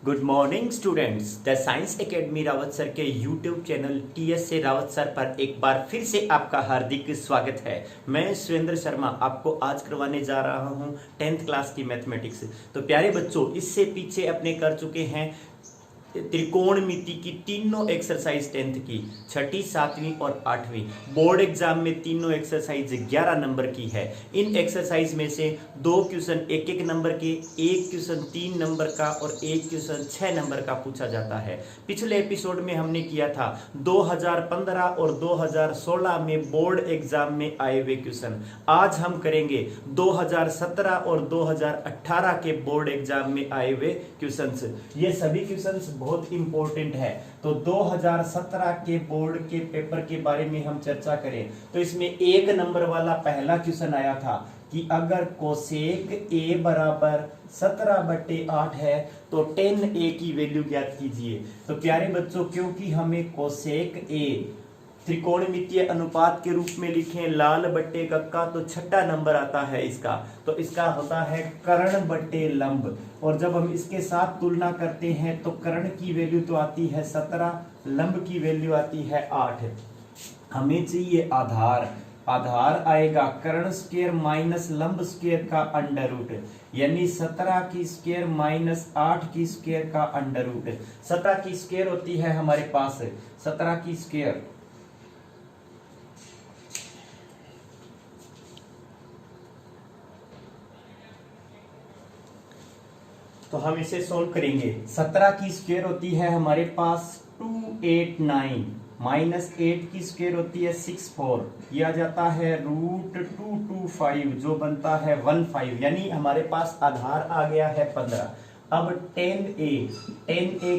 Good morning students. The science academy Rawat sir के YouTube channel TS से Rawat sir पर एक बार फिर से आपका हार्दिक स्वागत है। मैं सुरेंद्र शर्मा आपको आज करवाने जा रहा हूं 10th क्लास की मैथमेटिक्स। तो प्यारे बच्चों, इससे पीछे अपने कर चुके हैं त्रिकोणमिति की तीनों एक्सरसाइज 10th की, छठी, 7वीं और 8वीं। बोर्ड एग्जाम में तीनों एक्सरसाइज 11 नंबर की है। इन एक्सरसाइज में से 2 क्वेश्चन 1-1 नंबर के, 1 क्वेश्चन 3 नंबर का और 1 क्वेश्चन 6 नंबर का पूछा जाता है। पिछले एपिसोड में हमने किया था 2015 और 2016 में बोर्ड एग्जाम में आए हुए क्वेश्चन। आज हम करेंगे 2017 और 2018 के बोर्ड एग्जाम में आए हुए क्वेश्चंस। ये सभी क्वेश्चंस बहुत इंपॉर्टेंट है। तो 2017 के बोर्ड के पेपर के बारे में हम चर्चा करें तो इसमें 1 नंबर वाला पहला क्वेश्चन आया था कि अगर कोसेक a बराबर 17/8 है तो tan a की वैल्यू ज्ञात कीजिए। तो प्यारे बच्चों, क्योंकि हमें कोसेक a त्रिकोणमितीय अनुपात के रूप में लिखें लाल बट्टे कक्का, तो छठा नंबर आता है इसका। तो इसका होता है कर्ण बट्टे लंब, और जब हम इसके साथ तुलना करते हैं तो कर्ण की वैल्यू तो आती है 17, लंब की वैल्यू आती है 8। हमें चाहिए आधार। आधार आएगा कर्ण स्क्वायर माइनस लंब स्क्वायर का अंडर रूट, यानी 17 की स्क्वायर माइनस 8 की स्क्वायर का अंडर रूट। 17 की स्क्वायर होती है हमारे पास 17 की स्क्वायर, तो हम इसे सोल्व करेंगे। 17 की स्क्वायर होती है हमारे पास 289, माइनस 8 की स्क्वायर होती है 64, ये आ जाता है √225 जो बनता है 15, यानी हमारे पास आधार आ गया है 15। अब tan a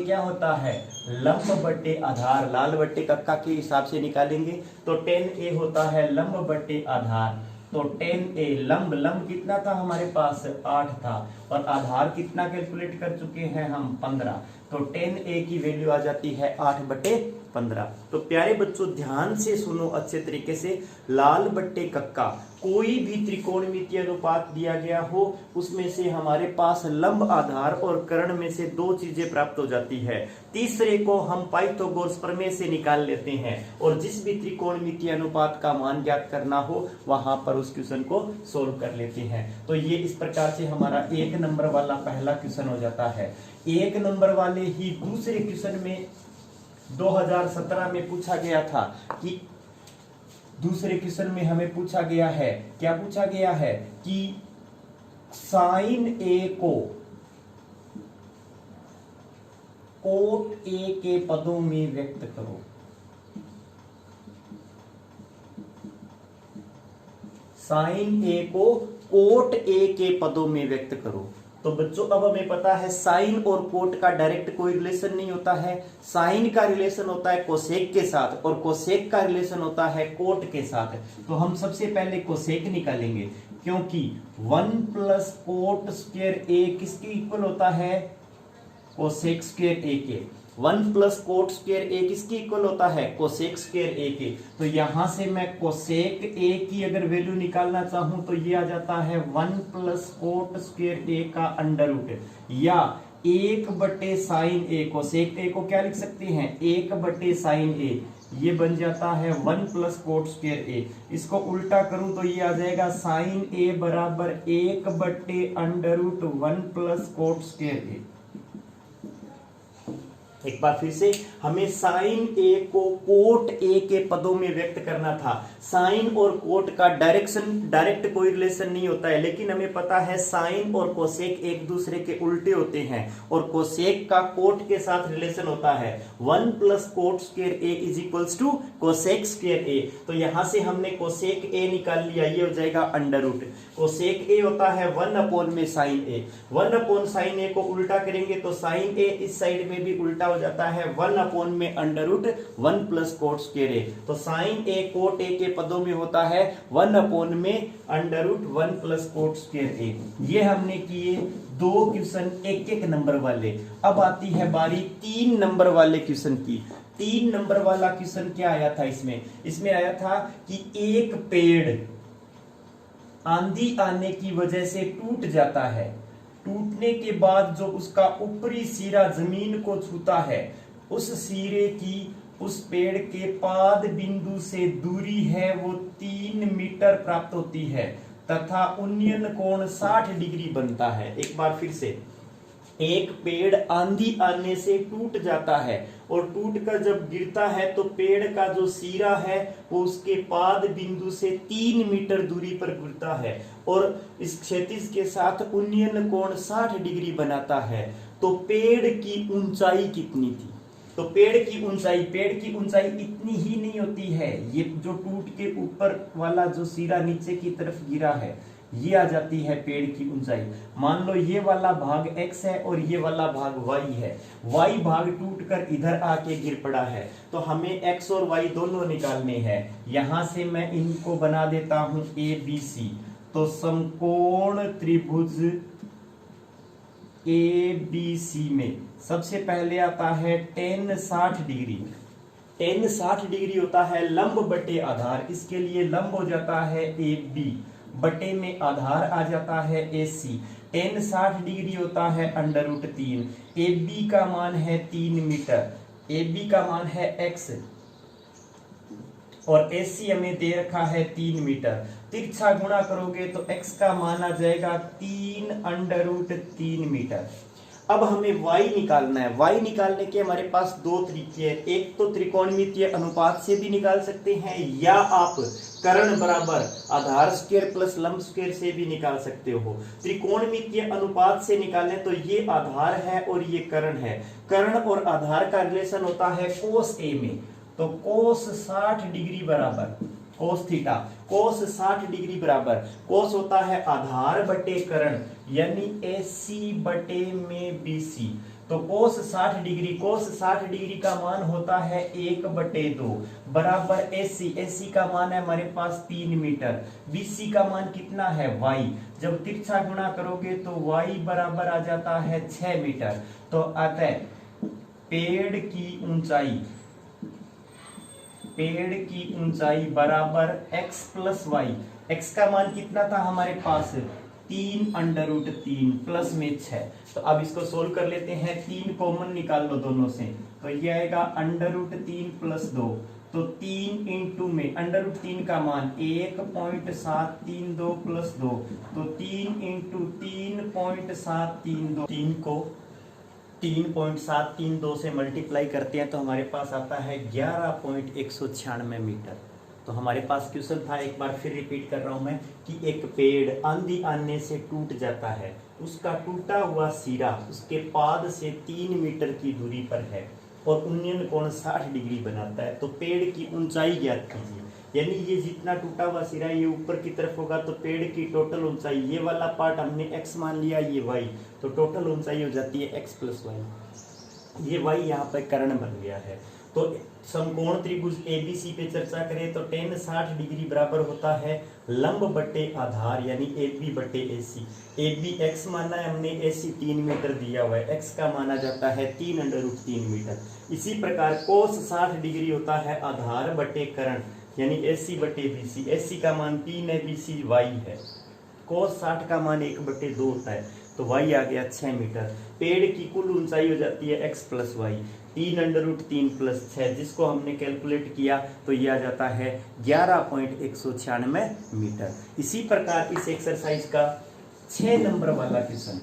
क्या होता है? लंब बट्टे आधार, लाल बट्टे कक्का के हिसाब से निकालेंगे तो tan a होता है लंब बट्टे आधार। तो tan a लंब कितना था हमारे पास? 8 था, और आधार कितना कैलकुलेट कर चुके हैं हम? 15। तो tan a की वैल्यू आ जाती है 8/15। तो प्यारे बच्चों, ध्यान से सुनो अच्छे तरीके से। लाल बट्टे कक्का, कोई भी त्रिकोणमितीय अनुपात दिया गया हो उसमें से हमारे पास लंब आधार और कर्ण में से 2 चीजें प्राप्त हो जाती है। तीसरे को हम पाइथागोरस प्रमेय से निकाल लेते हैं, और जिस भी त्रिकोणमितीय अनुपात का मान ज्ञात करना हो वहां पर उस क्वेश्चन को सोल्व कर लेते हैं। तो ये इस प्रकार से हमारा 1 नंबर वाला पहला क्वेश्चन हो जाता है। 1 नंबर वाले ही दूसरे क्वेश्चन में 2017 में पूछा गया था कि दूसरे क्वेश्चन में हमें पूछा गया है, क्या पूछा गया है कि साइन a को कोट a के पदों में व्यक्त करो। साइन a को कोट a के पदों में व्यक्त करो। तो बच्चों, अब हमें पता है साइन और कोट का डायरेक्ट कोई रिलेशन नहीं होता है। साइन का रिलेशन होता है कोसेक के साथ, और कोसेक का रिलेशन होता है कोट के साथ। तो हम सबसे पहले कोसेक निकालेंगे, क्योंकि 1 प्लस कोट स्क्वायर a किसके इक्वल होता है? कोसेक स्क्वायर a के। 1 प्लस कोट स्क्वायर a किसके इक्वल होता है? कोसेक स्क्वायर a के। तो यहां से मैं कोसेक a की अगर वैल्यू निकालना चाहूं तो ये आ जाता है 1 प्लस कोट स्क्वायर a का अंडर रूट, या 1/साइन a। कोसेक a को क्या लिख सकते हैं? 1/साइन a। ये बन जाता है 1 प्लस कोट स्क्वायर a। इसको उल्टा करूं तो ये आ जाएगा साइन a बराबर 1/√1 प्लस कोट स्क्वायर a। एक बार फिर से, हमें साइन a को कोट a के पदों में व्यक्त करना था। साइन और कोट का डायरेक्ट कोई रिलेशन नहीं होता है, लेकिन हमें पता है साइन और कोसेक एक दूसरे के उल्टे होते हैं, और कोसेक का कोट के साथ रिलेशन होता है 1 plus cot square a is equals to cosec square a। तो यहां से हमने कोसेक a निकाल लिया, ये हो जाएगा अंडर रूट। कोसेक a होता है 1 में साइन a। 1 साइन a को उल्टा करेंगे तो साइन a इस साइड में भी उल्टा हो जाता है 1 में √1 प्लस कोट स्क्वायर a। तो साइन a कोट a के पदों में होता है 1 में √1 प्लस कोट स्क्वायर a। ये हमने किए 2 क्वेश्चन 1-1 नंबर वाले। अब आती है बारी 3 नंबर वाले क्वेश्चन की। 3 नंबर वाला क्वेश्चन क्या आया था इसमें आया था कि एक पेड़ आंधी आने की वजह से टूट जाता है, टूटने के बाद जो उसका ऊपरी सिरा जमीन को छूता है, उस सिरे की उस पेड़ के पाद बिंदु से दूरी है वो 3 मीटर प्राप्त होती है तथा उन्नयन कोण 60 डिग्री बनता है। एक बार फिर से, एक पेड़ आंधी आने से टूट जाता है और टूट कर जब गिरता है तो पेड़ का जो सिरा है वो उसके पाद बिंदु से 3 मीटर दूरी पर गिरता है और इस क्षैतिज के साथ उन्नयन कोण 60 डिग्री बनाता है। तो पेड़ की ऊंचाई कितनी थी? तो पेड़ की ऊंचाई इतनी ही नहीं होती है, ये जो टूट के ऊपर वाला जो सिरा नीचे की तरफ गिरा है ये आ जाती है पेड़ की ऊंचाई। मान लो ये वाला भाग x है और ये वाला भाग y है, y भाग टूटकर इधर आके गिर पड़ा है तो हमें x और y दोनों निकालने हैं। यहां से मैं इनको बना देता हूं ABC। तो समकोण त्रिभुज ABC में सबसे पहले आता है tan 60 डिग्री। tan 60 डिग्री होता है लंब बटे आधार, इसके लिए लंब हो जाता है AB बटे में आधार आ जाता है AC। tan 60 डिग्री होता है √3। AB का मान है 3 मीटर, AB का मान है x और AC हमें दे रखा है 3 मीटर। तिरछा गुणा करोगे तो x का मान आ जाएगा 3 √3 मीटर। अब हमें y निकालना है। y निकालने के हमारे पास दो तरीके हैं, एक तो त्रिकोणमितीय अनुपात से भी निकाल सकते हैं या आप कर्ण बराबर आधार स्क्वायर प्लस लंब स्क्वायर से भी निकाल सकते हो। त्रिकोणमितीय अनुपात से निकालें तो ये आधार है और ये कर्ण है। कर्ण और आधार का रिलेशन होता है cos A में, तो cos 60 डिग्री बराबर cos थीटा, cos 60 डिग्री बराबर cos होता है आधार बटे कर्ण यानी AC बटे में BC। तो cos 60 डिग्री का मान होता है 1/2 बराबर AC का मान है हमारे पास 3 मीटर, BC का मान कितना है y। जब तिरछा गुणा करोगे तो y बराबर आ जाता है 6 मीटर। तो अतः पेड़ की ऊंचाई बराबर x प्लस वाई। x का मान कितना था हमारे पास 3 प्लस में 6। तो अब इसको सोल्व कर लेते हैं, 3 कॉमन निकाल लो दोनों से तो ये आएगा √3 प्लस 2। तो 3 इंटू में √3 का मान 1.732 प्लस 2, तो 3 इंटू 3.732, 3 को 3.732 से मल्टीप्लाई करते हैं तो हमारे पास आता है 11.196 मीटर। तो हमारे पास क्वेश्चन था, एक बार फिर रिपीट कर रहा हूं मैं, कि एक पेड़ आंधी आने से टूट जाता है, उसका टूटा हुआ सिरा उसके पाद से 3 मीटर की दूरी पर है और उन्नयन कोण 60 डिग्री बनाता है। तो पेड़ की ऊंचाई ज्ञात कीजिए, यानी ये जितना टूटा हुआ सिरा ये ऊपर की तरफ होगा तो पेड़ की टोटल ऊंचाई, ये वाला पार्ट हमने x मान लिया, ये y, तो टोटल ऊंचाई हो जाती है x प्लस y। ये y यहाँ पर कर्ण बन गया है। तो समकोण त्रिभुज ABC पे चर्चा करें तो tan 60 डिग्री बराबर होता है लंब बटे आधार यानी AB बटे AC। AB x माना है हमने, AC 3 मीटर दिया हुआ है, x का माना जाता है 3 √3 मीटर। इसी प्रकार cos 60 डिग्री होता है आधार बटे कर्ण यानी AC बटे BC। AC का मान 3 है, BC y है। cos 60 का मान 1/2 होता है तो y आ गया 6 मीटर। पेड़ की कुल ऊंचाई हो जाती है x प्लस वाई, 3 प्लस 6, जिसको हमने कैलकुलेट किया तो ये आ जाता है 11.196 मीटर। इसी प्रकार इस एक्सरसाइज का 6 नंबर वाला क्वेश्चन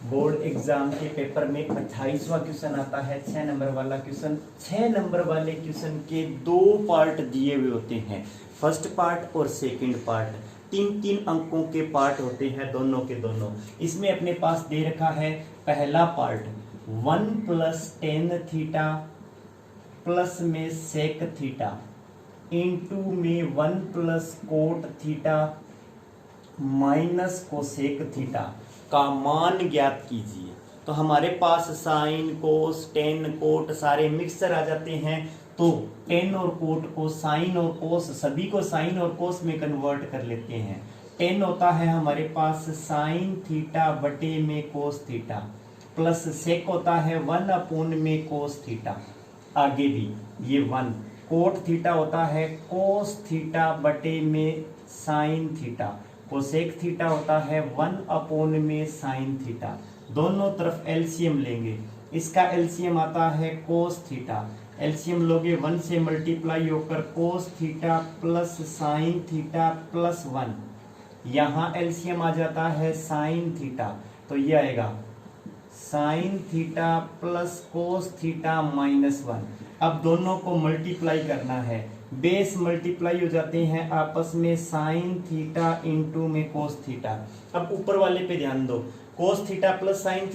बोर्ड एग्जाम के पेपर में 28वां क्वेश्चन आता है, 6 नंबर वाला क्वेश्चन। 6 नंबर वाले क्वेश्चन के 2 पार्ट दिए हुए होते हैं, फर्स्ट पार्ट और सेकंड पार्ट। 3 अंकों के पार्ट होते हैं दोनों के दोनों। इसमें अपने पास दे रखा है पहला पार्ट 1 + tan थीटा प्लस में sec थीटा इंटू में 1 + cot theta minus cosec theta का मान ज्ञात कीजिए। तो हमारे पास साइन कोस टेन कोट सारे मिक्सचर आ जाते हैं, तो टेन और कोट को साइन और कोस सभी को साइन और कोस में कन्वर्ट कर लेते हैं। टेन होता है हमारे पास साइन थीटा बटे में कोस थीटा प्लस सेक होता है 1 में कोस थीटा, आगे भी ये 1। कोट थीटा होता है कोस थीटा बटे में साइन थीटा कोसेक थीटा होता है 1 में साइन थीटा। दोनों तरफ एलसीएम लेंगे, इसका एलसीएम आता है कोस थीटा। एलसीएम लोगे 1 से मल्टीप्लाई होकर कोस theta plus sine theta plus 1, यहाँ एलसीएम आ जाता है साइन थीटा, तो ये आएगा sign theta plus cos theta minus 1। अब दोनों को मल्टीप्लाई करना है, बेस मल्टीप्लाई हो जाते हैं आपस में, साइन थीटा इंटू में कोस थीटा। अब ऊपर वाले पे ध्यान दो, कोस theta plus sine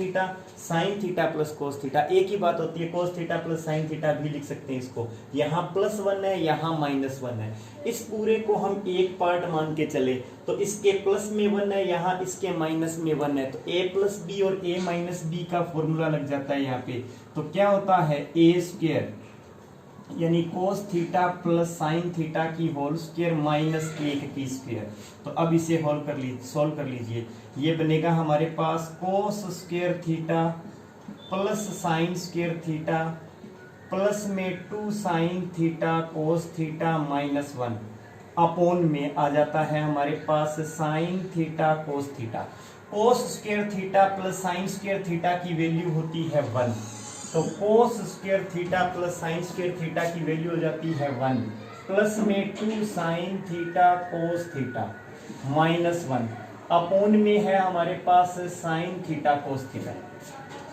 theta plus cos theta, एक ही बात होती है, cos theta plus sine theta भी लिख सकते हैं इसको। यहाँ +1 है, यहाँ -1 है, इस पूरे को हम एक पार्ट मान के चले तो इसके प्लस में 1 है, यहाँ इसके माइनस में 1 है, तो a प्लस बी और a माइनस बी का फॉर्मूला लग जाता है यहाँ पे। तो क्या होता है a² यानी कोस थीटा प्लस साइन थीटा की होल स्क्वायर माइनस 1 की स्क्वायर। तो अब इसे सॉल्व कर लीजिए, ये बनेगा हमारे पास cos square theta plus sine square theta plus में 2 sine theta cos theta minus 1 upon में आ जाता है हमारे पास sine theta cos theta. Cos square theta plus sine square theta की वैल्यू होती है 1, तो cos square theta plus sine square theta की वैल्यू हो जाती है 1 प्लस में 2 sine theta cos theta minus 1 upon में है हमारे पास sine theta cos theta.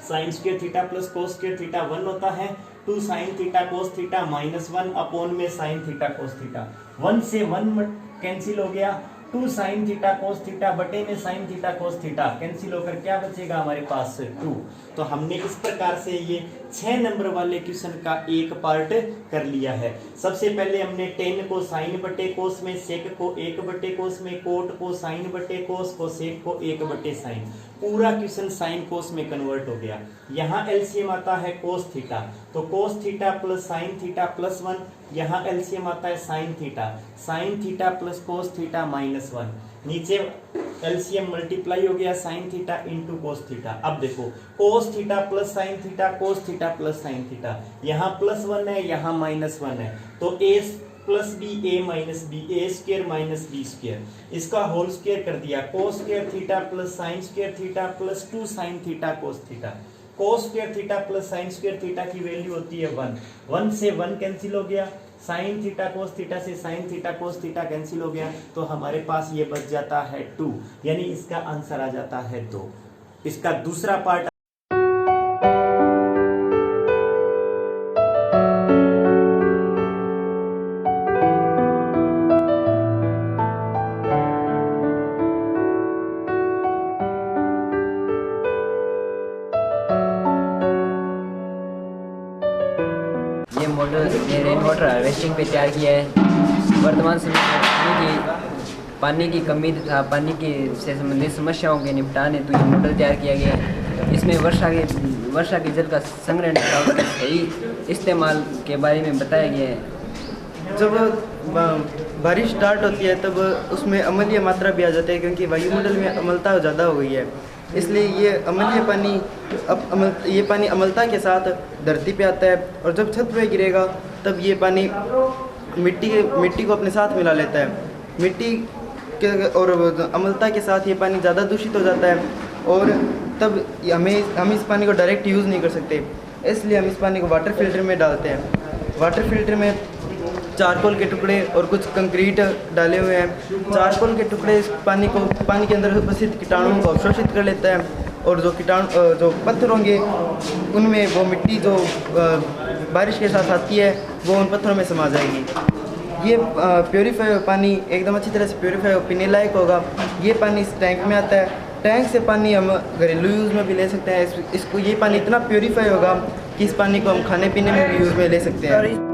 Sine square theta plus cos square theta 1 होता है, 2 sine theta cos theta minus 1 upon में साइन थीटा कोस थीटा। 1 से 1 कैंसिल हो गया, 2 साइन थीटा कोस थीटा बटे में sine theta cos theta cancel होकर क्या बचेगा हमारे पास 2। तो हमने इस प्रकार से ये 6 नंबर वाले क्वेश्चन का एक पार्ट कर लिया है। सबसे पहले हमने टेन को साइन बटे कोस में, सेक को 1 बटे कोस में, कोट को साइन बटे कोस को, सेक को 1 बटे साइन, पूरा क्वेश्चन साइन कोस में कन्वर्ट हो गया। यहाँ एलसीएम आता है कोस थीटा, तो cos theta plus sine theta plus 1, यहाँ एलसीएम आता है sine theta plus cos theta minus 1, नीचे एलसीएम मल्टीप्लाई हो गया sine theta into cos theta. अब देखो cos theta plus sine theta cos theta plus sine theta, यहाँ +1 है, यहाँ -1 है, तो a plus B a minus B, a square minus B square, इसका होल स्क्वायर कर दिया, cos square theta plus sine square theta plus 2 sine theta cos theta. Cos square theta plus sine square theta की value होती है 1, 1 से 1 cancel हो गया, sine theta cos theta से sign theta cos theta cancel हो गया, तो हमारे पास ये बच जाता है 2, यानी इसका आंसर आ जाता है 2। इसका दूसरा पार्ट ये मॉडल रेन वाटर हार्वेस्टिंग पे तैयार किया है। वर्तमान समय में पानी की कमी तथा पानी की से संबंधित समस्याओं के निपटान हेतु ये मॉडल तैयार किया गया है। इसमें वर्षा के जल का संग्रहण तथा सही इस्तेमाल के बारे में बताया गया है। जब बारिश स्टार्ट होती है तब उसमें अम्लीय मात्रा भी आ जाती है, क्योंकि वायुमंडल में अम्लता ज़्यादा हो गई है, इसलिए ये अम्लीय पानी ये पानी अम्लता के साथ धरती पे आता है, और जब छत पे गिरेगा तब ये पानी मिट्टी को अपने साथ मिला लेता है। मिट्टी के और अम्लता के साथ ये पानी ज़्यादा दूषित हो जाता है, और तब हम इस पानी को डायरेक्ट यूज़ नहीं कर सकते, इसलिए हम इस पानी को वाटर फिल्टर में डालते हैं। वाटर फिल्टर में चारकोल के टुकड़े और कुछ कंक्रीट डाले हुए हैं। चारकोल के टुकड़े इस पानी के अंदर उपस्थित कीटाणुओं को अवशोषित कर लेता है, और जो पत्थर होंगे उनमें वो मिट्टी जो बारिश के साथ आती है वो उन पत्थरों में समा जाएगी। ये प्योरीफाई पानी एकदम अच्छी तरह से प्योरीफाई पीने लायक होगा। ये पानी इस टैंक में आता है। टैंक से पानी हम घरेलू यूज़ में भी ले सकते हैं। इसको ये पानी इतना प्योरीफाई होगा कि इस पानी को हम खाने पीने में भी यूज़ में ले सकते हैं।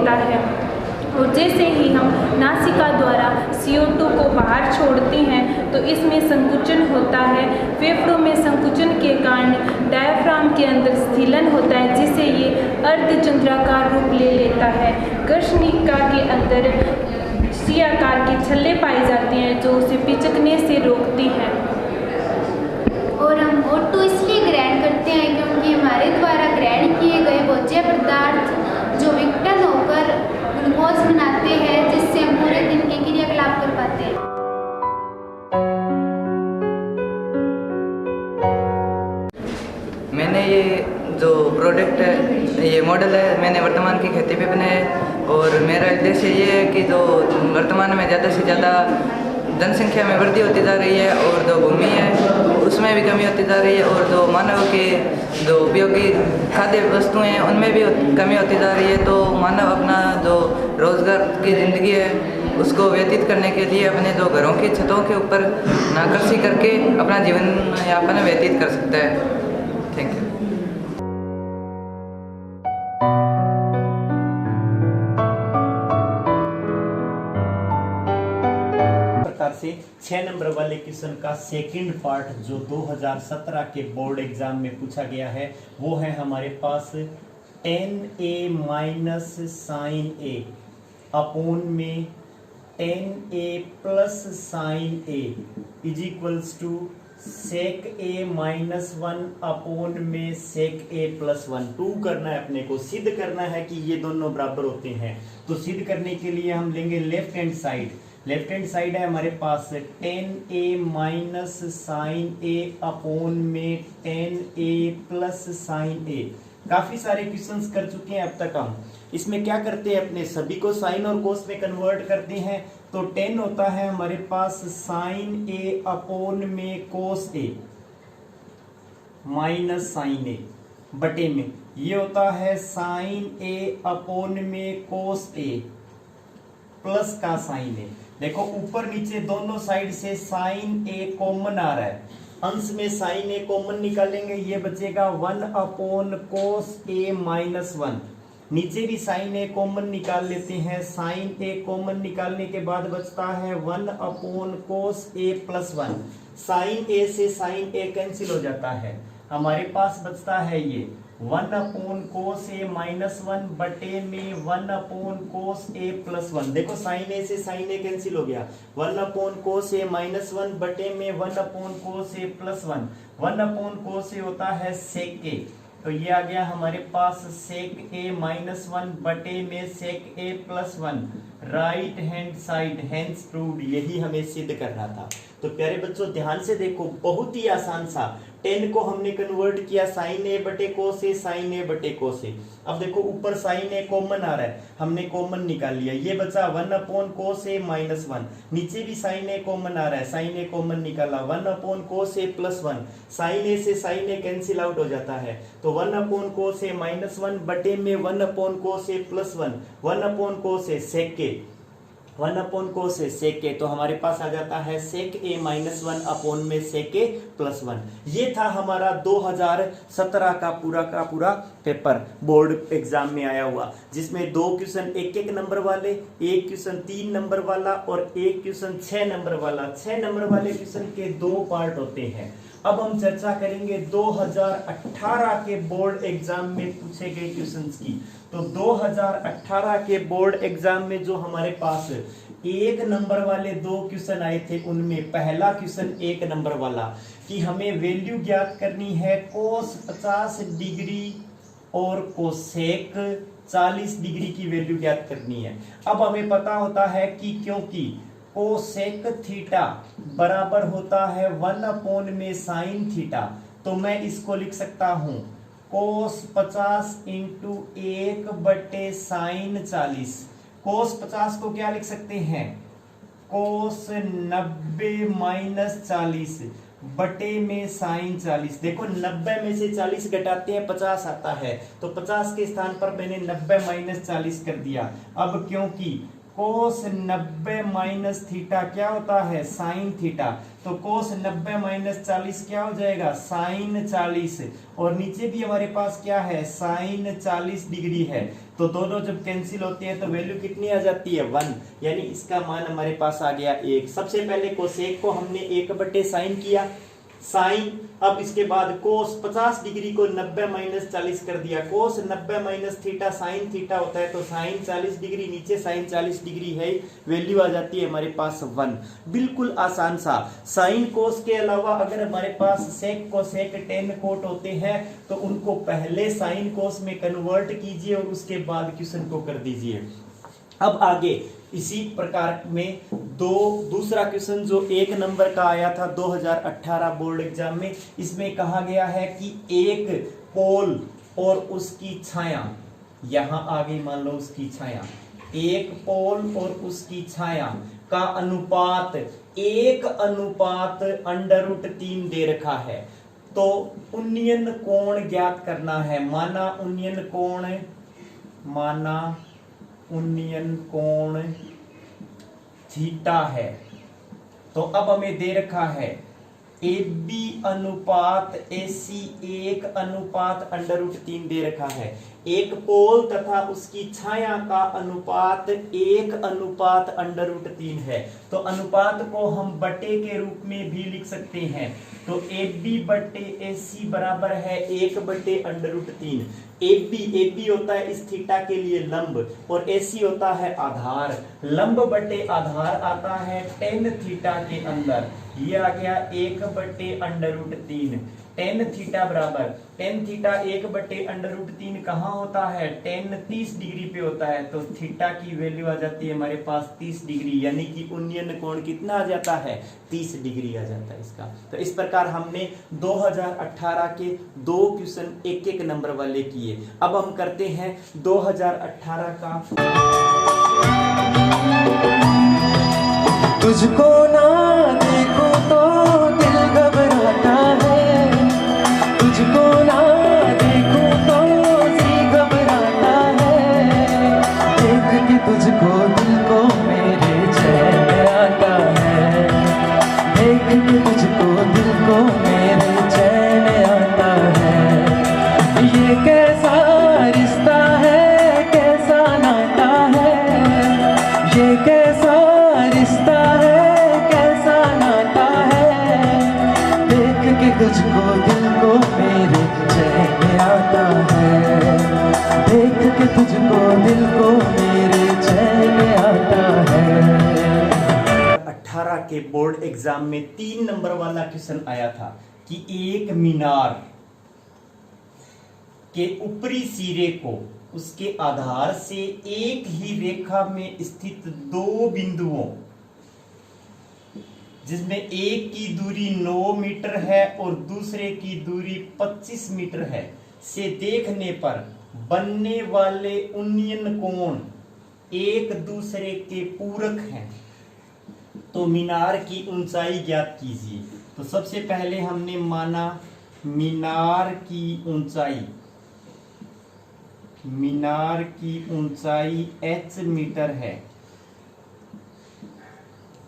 लेता है और जैसे ही हम नासिका द्वारा CO2 को बाहर छोड़ते हैं तो इसमें संकुचन होता है। फेफड़ों में संकुचन के कारण डायफ्राम के अंदर स्थिलन होता है जिससे ये अर्धचंद्राकार रूप ले लेता है। कर्णिका के अंदर सी आकार के छल्ले पाए जाते हैं जो उसे पिचकने से रोकती हैं। और हम O2 इसलिए ग्रहण करते हैं क्योंकि हमारे द्वारा ग्रहण किए गए भोज्य पदार्थ जो विघटन होकर ग्लूकोज बनाते हैं जिससे हम पूरे दिन के क्रियाकलाप कर पाते हैं। मैंने ये जो प्रोडक्ट है, ये मॉडल है, मैंने वर्तमान की खेती पे बनाया है और मेरा उद्देश्य ये है कि जो वर्तमान में ज़्यादा से ज़्यादा जनसंख्या में वृद्धि होती जा रही है और जो भूमि है उसमें भी कमी होती जा रही है और जो मानव के जो उपयोगी खाद्य वस्तुएं हैं उनमें भी कमी होती जा रही है। तो मानव अपना जो रोज़गार की ज़िंदगी है उसको व्यतीत करने के लिए अपने जो घरों की छतों के ऊपर कृषि करके अपना जीवन यापन व्यतीत कर सकता है। Thank you. से 6 नंबर वाले क्वेश्चन का सेकंड पार्ट जो 2017 के बोर्ड एग्जाम में पूछा गया है वो है हमारे पास tan a minus sine a upon में tan a plus sine a is equals to sec a minus 1 upon में sec a प्लस 1। प्रूव करना है, अपने को सिद्ध करना है कि ये दोनों बराबर होते हैं। तो सिद्ध करने के लिए हम लेंगे left hand side. Left hand side है हमारे पास tan a minus sine a upon में tan a plus sine a। काफी सारे क्वेश्चंस कर चुके हैं अब तक हम। इसमें क्या करते हैं, अपने सभी को साइन और कोस में कन्वर्ट करते हैं। तो tan होता है हमारे पास साइन a अपोन में कोस a माइनस साइन a बटे में ये होता है साइन a अपोन में कोस a प्लस का साइन a। देखो ऊपर नीचे दोनों साइड से साइन a कॉमन आ रहा है, अंश में साइन a कॉमन निकालेंगे, ये बचेगा 1 अपॉन कोस a माइनस 1। नीचे भी साइन a कॉमन निकाल लेते हैं, साइन a कॉमन निकालने के बाद बचता है 1 upon cos a plus 1। Sine a से साइन a कैंसिल हो जाता है, हमारे पास बचता है ये 1 अपॉन कोस a माइनस 1 बटे में 1 अपॉन कोस a प्लस 1। देखो साइन a से साइन a कैंसिल हो गया, 1 अपॉन कोस a माइनस 1 बटे में 1 upon cos a plus 1। 1 upon cos a होता है सेक a, तो ये आ गया हमारे पास सेक a माइनस 1 बटे में sec a plus 1। Right hand side hence proved, यही हमें सिद्ध करना था। तो प्यारे बच्चों ध्यान से देखो, बहुत ही आसान सा। tan को हमने कन्वर्ट किया साइन a बटे कोस a, साइन a बटे कोस a। अब देखो ऊपर साइन a कॉमन आ रहा है, हमने कॉमन निकाल लिया, ये बचा 1 अपॉन कोस a माइनस 1। नीचे भी साइन a कॉमन आ रहा है, साइन a कॉमन निकाला, 1 upon cos a plus 1। Sine a से साइन a कैंसिल आउट हो जाता है, तो 1 अपॉन कोस a माइनस 1 बटे में 1 upon cos a plus 1। 1 upon cos a sec a, 1 upon cos a sec a, तो हमारे पास आ जाता है सेक a माइनस 1 अपॉन में सेक a प्लस 1। ये था हमारा 2017 का पूरा पेपर बोर्ड एग्जाम में आया हुआ, जिसमें 2 क्वेश्चन 1-1 नंबर वाले, 1 क्वेश्चन 3 नंबर वाला और 1 क्वेश्चन 6 नंबर वाला। 6 नंबर वाले क्वेश्चन के 2 पार्ट होते हैं। अब हम चर्चा करेंगे 2018 के बोर्ड एग्जाम में पूछे गए क्वेश्चंस की। तो 2018 के बोर्ड एग्जाम में जो हमारे पास 1 नंबर वाले 2 क्वेश्चन आए थे, उनमें पहला क्वेश्चन 1 नंबर वाला कि हमें वैल्यू ज्ञात करनी है कोस 50 डिग्री और कोसेक 40 डिग्री की वैल्यू ज्ञात करनी है। अब हमें पता होता है कि क्योंकि कोसेक थीटा बराबर होता है 1 अपॉन में साइन थीटा, तो मैं इसको लिख सकता हूं कोस 50 इंटू 1 बटे साइन 40। कोस 50 को क्या लिख सकते हैं, कोस 90 माइनस 40 बटे में साइन 40। देखो 90 में से 40 घटाते हैं 50 आता है, तो 50 के स्थान पर मैंने 90 माइनस 40 कर दिया। अब क्योंकि कोस 90 माइनस थीटा क्या होता है? Sine theta. तो कोस 90 माइनस 40 क्या हो जाएगा? साइन 40। और नीचे भी हमारे पास क्या है? साइन 40 डिग्री है। तो दोनों जब कैंसिल होती है तो वैल्यू कितनी आ जाती है? 1। यानी इसका मान हमारे पास आ गया 1। सबसे पहले कोसेक को हमने 1/sin किया, साइन। अब इसके बाद कोस 50 डिग्री को 90 माइनस 40 कर दिया। कोस 90 माइनस थीटा साइन थीटा होता है, तो साइन 40 डिग्री, नीचे साइन 40 डिग्री है, वैल्यू आ जाती है हमारे पास 1। बिल्कुल आसान सा। साइन कोस के अलावा अगर हमारे पास सेक कोसेक टेन कोट होते हैं तो उनको पहले साइन कोस में कन्वर्ट कीजिए और उसके बाद क्वेश्चन को कर दीजिए। अब आगे इसी प्रकार में दूसरा क्वेश्चन जो 1 नंबर का आया था 2018 बोर्ड एग्जाम में, इसमें कहा गया है कि एक पोल और उसकी छाया, यहां आ गई मान लो उसकी छाया, एक पोल और उसकी छाया का अनुपात 1:√3 दे रखा है। तो उन्नयन कोण ज्ञात करना है। माना उन्नयन कोण थीटा है। तो अब हमें दे रखा है AB अनुपात AC 1:√3 दे रखा है। एक पोल तथा उसकी छाया का अनुपात 1:√3 है। तो अनुपात को हम बटे के रूप में भी लिख सकते हैं। तो AB/AC बराबर है 1/√3। AB होता है इस थीटा के लिए लंब और AC होता है आधार। लंब बटे आधार आता है tan थीटा के अंदर, ये आ गया 1/√3। tan थीटा बराबर tan थीटा 1/√3 कहाँ होता है? tan 30 डिग्री पे होता है। तो थीटा की वैल्यू आ जाती है हमारे पास 30 डिग्री, यानी कि उन्नयन कोण कितना आ जाता है? 30 डिग्री आ जाता है इसका। तो इस प्रकार हमने 2018 के 2 क्वेश्चन 1-1 नंबर वाले किए। अब हम करते हैं 2018 का। तुझको ना देखो तो दिल घबराता है, तुझको ना देखो तो जी घबराता है, देख के तुझको दिल को मेरे चैन आता है, देख के तुझको दिल को मेरे चैन आता है। ये कैसा रिश्ता है, कैसा नाता है, ये कैसा रिश्ता है, कैसा नाता है, देख के तुझको दिल को मेरे चैन आता है, देख के तुझको दिल को मेरे चैन आता है। 18 के बोर्ड एग्जाम में 3 नंबर वाला क्वेश्चन आया था कि एक मीनार के ऊपरी सिरे को उसके आधार से एक ही रेखा में स्थित 2 बिंदुओं, जिसमें एक की दूरी 9 मीटर है और दूसरे की दूरी 25 मीटर है, से देखने पर बनने वाले उन्नयन कोण एक दूसरे के पूरक हैं, तो मीनार की ऊंचाई ज्ञात कीजिए। तो सबसे पहले हमने माना मीनार की ऊंचाई h मीटर है,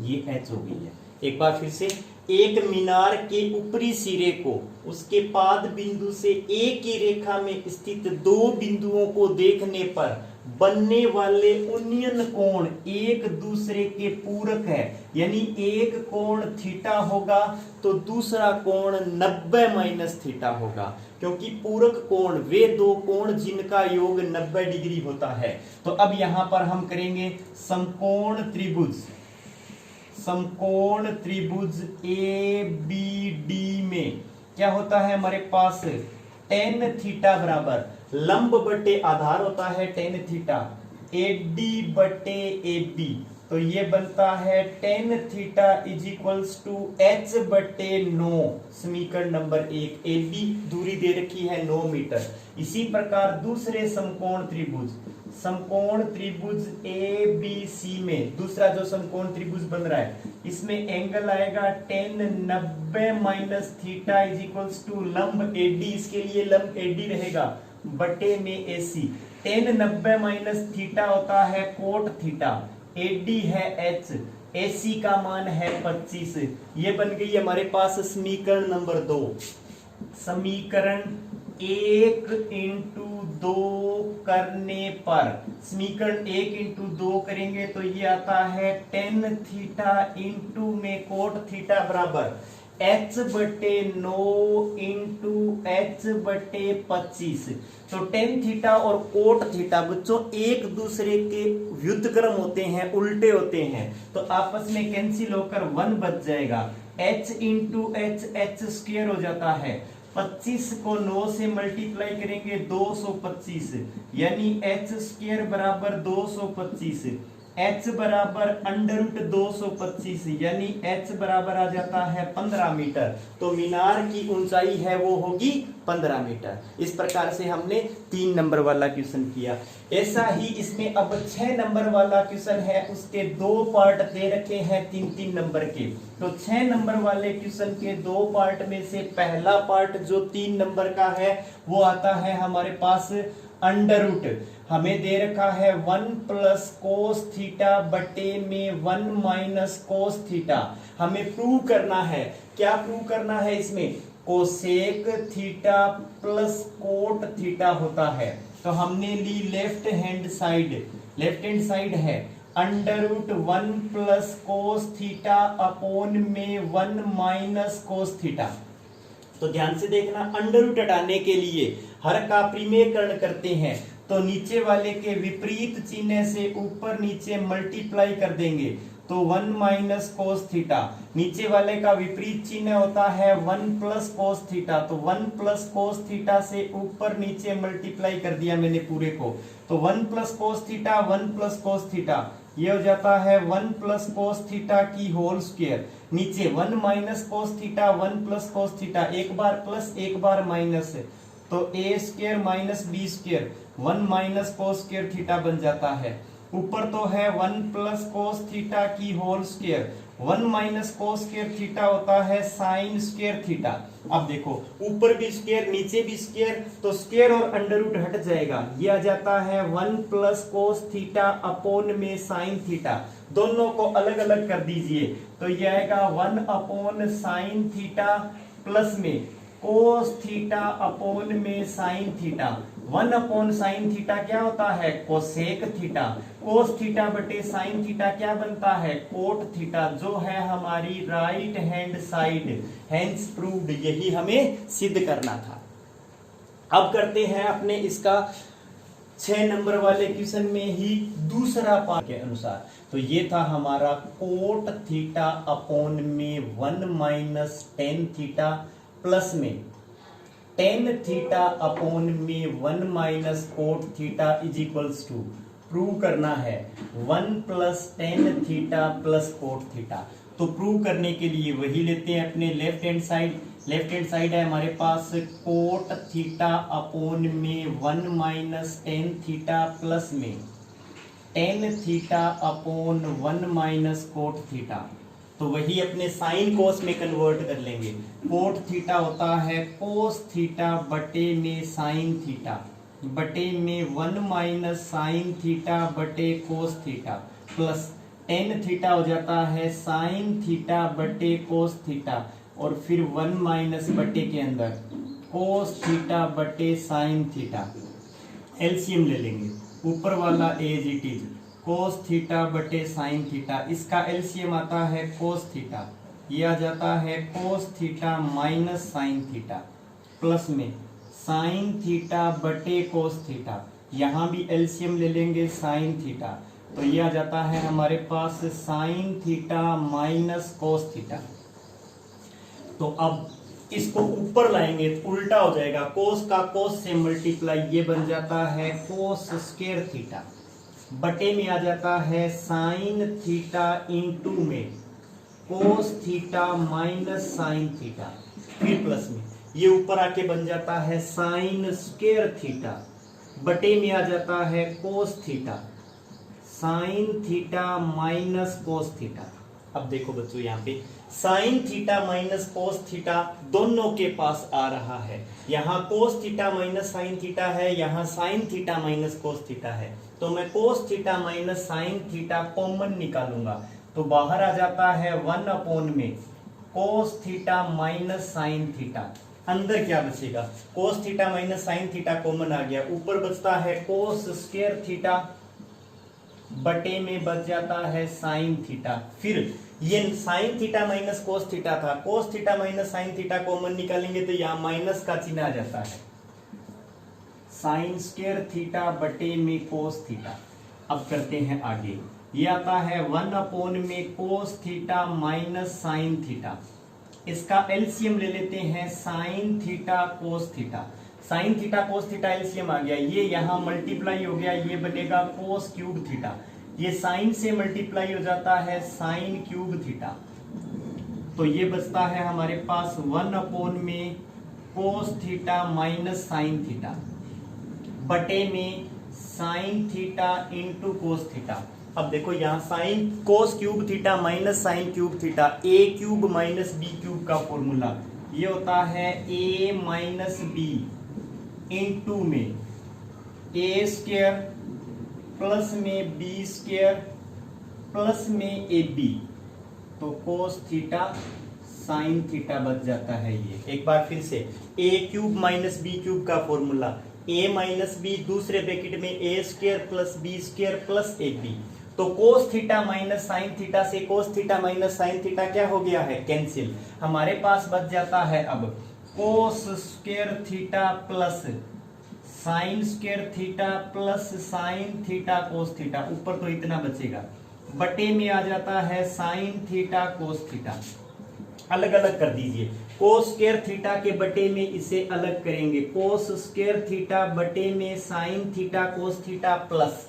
ये h हो गई है। एक बार फिर से, एक मीनार के ऊपरी सिरे को उसके पाद बिंदु से एक ही रेखा में स्थित 2 बिंदुओं को देखने पर बनने वाले उन्नयन कोण एक दूसरे के पूरक है, यानी एक कोण थीटा होगा तो दूसरा कोण 90 माइनस थीटा होगा, क्योंकि पूरक कोण वे 2 कोण जिनका योग 90 डिग्री होता है। तो अब यहां पर हम करेंगे समकोण त्रिभुज ABD में क्या होता है हमारे पास? tan थीटा बराबर लंब बटे आधार होता है tan थीटा AD बटे AB, तो ये बनता है tan theta is equals to h बटे 9। समीकरण नंबर 1, AB दूरी दे रखी है 9 मीटर। इसी प्रकार दूसरे समकोण त्रिभुज ABC में दूसरा जो समकोण त्रिभुज बन रहा है, इसमें एंगल आएगा tan 90 minus theta is equals to लंब AD, इसके लिए लंब AD रहेगा बटे में AC। tan 90 माइनस थीटा होता है कोट थीटा, AD है H, AC का मान है 25। ये बन गई हमारे पास समीकरण नंबर 2। समीकरण 1 इंटू 2 करने पर, समीकरण 1 इंटू 2 करेंगे तो ये आता है टेन थीटा इंटू में कोट थीटा बराबर H बटे 9 इंटू H बटे 25। तो टेन थीटा और कोट थीटा बच्चों एक दूसरे के व्युत्क्रम होते हैं, उल्टे होते हैं, तो आपस में कैंसिल होकर 1 बच जाएगा। H इंटू H स्क्वायर हो जाता है, 25 को 9 से मल्टीप्लाई करेंगे 225, यानी H स्क्वायर बराबर 225, H बराबर अंडर रूट 225, यानी H बराबर आ जाता है 15 मीटर। तो मीनार की ऊंचाई है वो होगी 15 मीटर। इस प्रकार से हमने 3 नंबर वाला क्वेश्चन किया। ऐसा ही इसमें अब 6 नंबर वाला क्वेश्चन है, उसके 2 पार्ट दे रखे हैं 3-3 नंबर के। तो 6 नंबर वाले क्वेश्चन के 2 पार्ट में से पहला पार्ट जो 3 नंबर का है वो आता है हमारे पास अंडर रूट, हमें दे रखा है 1 प्लस कोस थीटा बटे में 1 माइनस कोस थीटा। हमें प्रूव करना है, क्या प्रूव करना है इसमें, cosec theta plus cot theta होता है। तो हमने ली लेफ्ट हैंड साइड है under root 1 plus cos theta upon में 1 माइनस कोस थीटा। तो ध्यान से देखना, अंडर रूट हटाने के लिए हर का परिमेयकरण करते हैं, तो नीचे वाले के विपरीत चिन्ह से ऊपर नीचे मल्टीप्लाई कर देंगे, तो 1 माइनस कोस थीटा। नीचे वाले का विपरीत चिन्ह होता है 1 प्लस कोस थीटा, तो 1 प्लस कोस थीटा से ऊपर नीचे मल्टीप्लाई कर दिया मैंने पूरे को, तो 1 plus cos theta 1 plus cos theta, ये हो जाता है 1 प्लस कोस थीटा की होल स्क्वायर। नीचे 1 minus cos theta 1 plus cos theta, एक बार प्लस एक बार माइनस, तो a square minus b square 1 minus cos square theta बन जाता है। ऊपर तो है 1 प्लस कोस थीटा की whole square, 1 minus cos square theta होता है साइन स्क्वायर थीटा। अब देखो ऊपर भी स्क्वायर नीचे भी स्क्वायर, तो स्क्वायर और अंडर रूट हट जाएगा, ये आ जाता है 1 प्लस कोस थीटा अपॉन में साइन थीटा। दोनों को अलग अलग कर दीजिए, तो ये आएगा 1 अपॉन साइन थीटा प्लस में कोस थीटा अपॉन में sine theta. 1 upon sine theta क्या होता है, कोसेक थीटा। कोस थीटा बटे साइन थीटा क्या बनता है, कोट थीटा, जो है हमारी right hand side. Hence proved, यही हमें सिद्ध करना था। अब करते हैं अपने इसका 6 नंबर वाले क्वेश्चन में ही दूसरा पार्ट के अनुसार। तो ये था हमारा कोट थीटा अपॉन में 1 माइनस टेन थीटा प्लस में टेन थीटा अपॉन में 1 minus cot theta is equals to, prove करना है 1 plus tan theta plus cot theta. तो प्रूव करने के लिए वही लेते हैं अपने लेफ्ट हैंड साइड है हमारे पास कोट थीटा अपॉन में 1 माइनस टेन थीटा प्लस में tan theta upon 1 minus cot theta. तो वही अपने साइन कोस में कन्वर्ट कर लेंगे। कोट थीटा होता है कोस थीटा बटे में साइन थीटा बटे में 1 माइनस साइन थीटा बटे cos theta plus tan theta हो जाता है साइन थीटा बटे कोस थीटा, और फिर 1 माइनस बटे के अंदर कोस थीटा बटे साइन थीटा। एलसीएम ले लेंगे, ऊपर वाला as it is cos theta बटे साइन थीटा, इसका एलसीएम आता है कोस थीटा, ये आ जाता है cos theta minus sine theta plus में साइन थीटा बटे कोस थीटा। यहाँ भी एलसीएम ले लेंगे साइन थीटा, तो ये आ जाता है हमारे पास sine theta minus cos theta. तो अब इसको ऊपर लाएंगे तो उल्टा हो जाएगा, कोस का कोस से मल्टीप्लाई, ये बन जाता है कोस स्क्वायर थीटा बटे में आ जाता है साइन थीटा इंटू में cos theta minus sine theta, फिर प्लस में ये ऊपर आके बन जाता है साइन स्क्वायर थीटा बटे में आ जाता है cos theta sine theta minus cos theta. अब देखो बच्चों यहाँ पे sign theta minus cos theta दोनों के पास आ रहा है, यहाँ कोस थीटा माइनस साइन थीटा है, यहाँ sine theta minus cos theta है। तो मैं कोस theta minus sine theta common निकालूंगा, तो बाहर आ जाता है 1 अपॉन में cos theta minus sine theta. अंदर क्या बचेगा, कोस theta minus sine theta common आ गया, ऊपर बचता है कोस स्क्वायर थीटा बटे में बच जाता है साइन थीटा। फिर ये sine theta minus cos theta था, cos theta minus sine theta common निकालेंगे तो यहाँ माइनस का चिन्ह आ जाता है, साइन स्क्वायर थीटा बटे में कोस थीटा। अब करते हैं आगे, ये आता है 1 अपॉन में cos theta minus sine theta. इसका एलसीएम ले लेते हैं, sine theta cos theta. Sine theta cos theta LCM आ गया, ये यहां मल्टीप्लाई हो गया, ये बनेगा कोस क्यूब थीटा। ये साइन से मल्टीप्लाई हो जाता है साइन क्यूब थीटा, तो ये बचता है हमारे पास 1 अपॉन में cos theta minus sine theta बटे में sine theta into cos theta. अब देखो यहाँ sine cos cube theta minus sine cube theta, A cube minus B cube का फॉर्मूला ये होता है ए माइनस बी इंटू में ए स्क्वायर प्लस में बी स्क्वायर प्लस में ए बी, तो कोस थीटा साइन थीटा बच जाता है। ये एक बार फिर से A cube minus B cube का फॉर्मूला, ए माइनस बी दूसरे ब्रैकेट में A square plus B square plus A B, तो cos theta minus sine theta से cos theta minus sine theta क्या हो गया है, कैंसिल। हमारे पास बच जाता है अब कोस square theta plus sine square theta plus sine theta cos theta, ऊपर तो इतना बचेगा, बटे में आ जाता है साइन थीटा कोस थीटा। अलग अलग कर दीजिए, कोस स्क्वायर थीटा के बटे में इसे अलग करेंगे, कोस स्क्वायर थीटा बटे में sine theta cos theta plus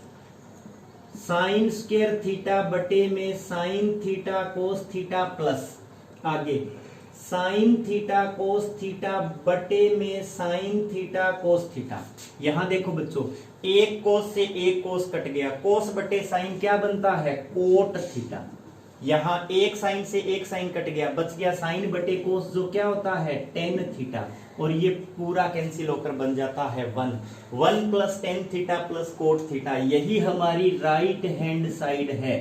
sine square theta बटे में sine theta cos theta plus आगे साइन थीटा कोस थीटा बटे में साइन थीटा कोस थीटा। यहां देखो बच्चों, एक कोस से एक कोस कट गया, कोस बटे साइन क्या बनता है, कोट थीटा। यहां एक साइन से एक साइन कट गया, बच गया साइन बटे कोस जो क्या होता है टेन थीटा, और ये पूरा कैंसिल होकर बन जाता है 1 plus tan theta plus cot theta. यही हमारी राइट हैंड साइड है,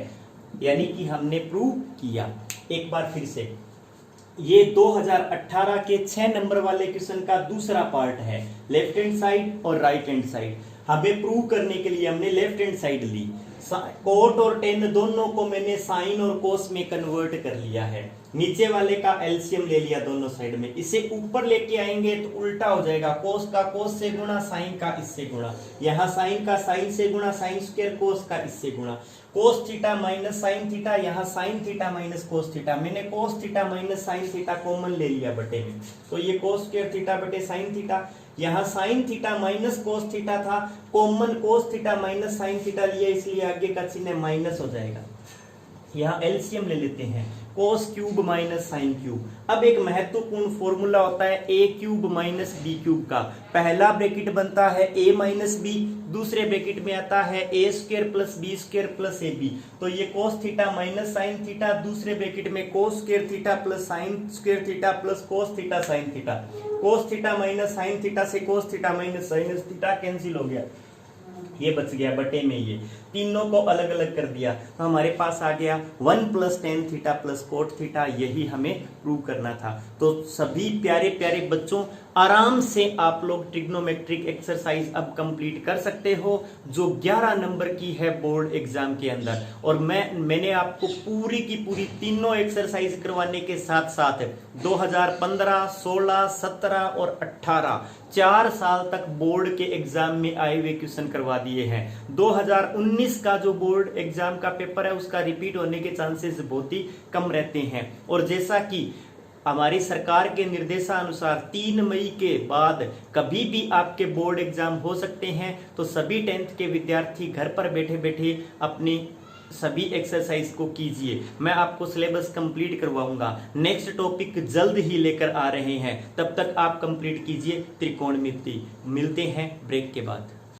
यानी कि हमने प्रूव किया। एक बार फिर से, ये 2018 के 6 नंबर वाले क्वेश्चन का दूसरा पार्ट है, लेफ्ट हैंड साइड और राइट हैंड साइड। हमें प्रूव करने के लिए हमने लेफ्ट हैंड साइड ली, कोट और टेन दोनों को मैंने साइन और कोस में कन्वर्ट कर लिया है, नीचे वाले का एलसीएम ले लिया दोनों साइड में। इसे ऊपर लेके आएंगे तो उल्टा हो जाएगा, कोस का कोस से गुणा, साइन का इससे गुणा, यहाँ साइन का साइन से गुणा, साइन स्क्वायर कोस का इससे गुणा, cos theta minus sine theta, यहाँ sine theta minus cos theta. मैंने cos theta minus sine theta common ले लिया बटे में, तो ये कोस स्क्वायर थीटा बटे साइन थीटा, यहाँ sine theta minus cos theta था, common cos theta minus sine theta लिया, इसलिए आगे का चिन्ह माइनस हो जाएगा। यहाँ एलसीएम ले लेते हैं, cos cube minus sine cube. अब एक महत्वपूर्ण फॉर्मूला होता है a cube minus B cube का। पहला ब्रैकेट बनता है ए माइनस बी, दूसरे ब्रैकेट में आता है a square plus B square plus A B, तो ये cos theta minus sine theta, दूसरे ब्रैकेट में cos square theta plus sine square theta plus cos theta sine theta. Cos theta minus sine theta से cos theta minus sine theta cancel हो गया, ये बच गया बटे में, ये तीनों को अलग अलग कर दिया, तो हमारे पास आ गया 1 plus tan theta plus cot theta. यही हमें प्रूव करना था। तो सभी प्यारे प्यारे बच्चों, आराम से आप लोग ट्रिग्नोमेट्रिक एक्सरसाइज अब कंप्लीट कर सकते हो, जो 11 नंबर की है बोर्ड एग्जाम के अंदर। और मैंने आपको पूरी की पूरी तीनों एक्सरसाइज करवाने के साथ साथ 2015, 16, 17 और 18 4 साल तक बोर्ड के एग्जाम में आए हुए क्वेश्चन करवा दिए हैं। 2019 का जो बोर्ड एग्जाम का पेपर है उसका रिपीट होने के चांसेस बहुत ही कम रहते हैं। और जैसा कि हमारी सरकार के निर्देशानुसार 3 मई के बाद कभी भी आपके बोर्ड एग्जाम हो सकते हैं, तो सभी 10th के विद्यार्थी घर पर बैठे बैठे अपनी सभी एक्सरसाइज को कीजिए। मैं आपको सिलेबस कंप्लीट करवाऊंगा, नेक्स्ट टॉपिक जल्द ही लेकर आ रहे हैं, तब तक आप कंप्लीट कीजिए त्रिकोणमिति। मिलते हैं ब्रेक के बाद।